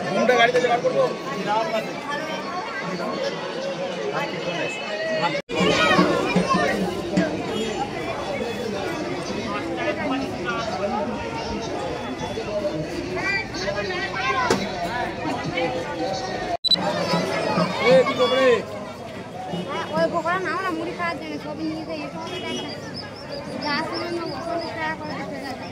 ঘুমটা গাড়িতে জোগাড় করবো। ওই পকোড়া নাও না, মুড়ি খাওয়ার জন্য সবই নিয়ে যাই। এটা হবে দেখ না, যা আসলে না 40 টাকা করে দিতে যাবে।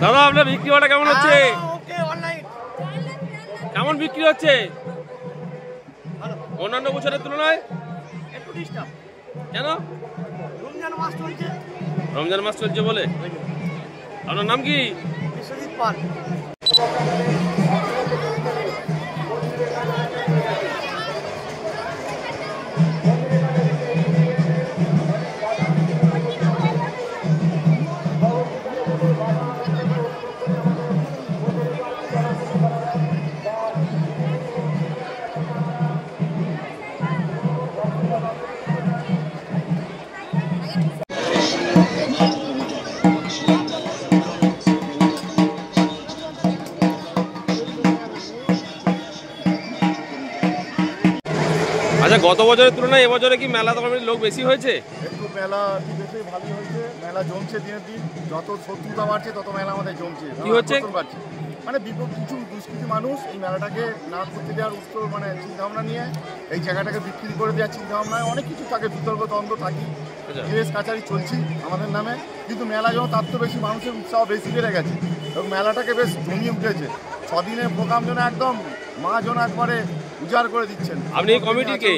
দাদা আপনার বিক্রি হওয়াটা কেমন হচ্ছে? কেমন বিক্রি হচ্ছে অন্যান্য বছরের তুলনায়? একটু ডিস্টার্ব। কেন? রমজান মাস চলছে বলে। আপনার নাম কি? বিশ্বজিৎ পাল। আচ্ছা, গত বছরের তুলনায় এবছরে কি মেলা কমিটির লোক বেশি হয়েছে? একটু মেলা বেশি ভালোই হয়েছে। মেলা জমছে দিনের দিন, যত শত্রুতা বাড়ছে তত মেলা আমাদের জমছে। কি হচ্ছে? মানে কিছু দুষ্কৃতী মানুষ এই মেলাটাকে না করতে দেওয়ার উত্তর মানে চিন্তাভাবনা নিয়ে এই জায়গাটাকে বিক্রি করে দেওয়ার চিন্তাভাবনায় অনেক কিছু থাকে, বিতর্ক দ্বন্দ্ব থাকি, কেস কাছারি চলছি আমাদের নামে। কিন্তু মেলা যখন তার তো বেশি মানুষের উৎসাহ বেশি বেড়ে গেছে এবং মেলাটাকে বেশ জমিয়ে উঠেছে। ছদিনের প্রোগ্রাম যেন একদম মা যেন একবারে উজাড় করে দিচ্ছেন। আপনি এই কমিটির কে?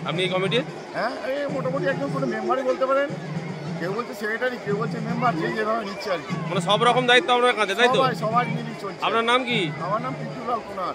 আপনি এই কমিটির? হ্যাঁ, এই মোটামুটি একদম কোনো মেম্বারই বলতে পারেন। কেউ বলছে সেক্রেটারি, কেউ বলছে মেম্বার, যে যেভাবে নিচ্ছে আর কি। মানে সব রকম দায়িত্ব আপনার কাছে, তাই তো? সবাই মিলিয়ে চলছে। আপনার নাম কি? আমার নাম পিন্টু লাল কুনার।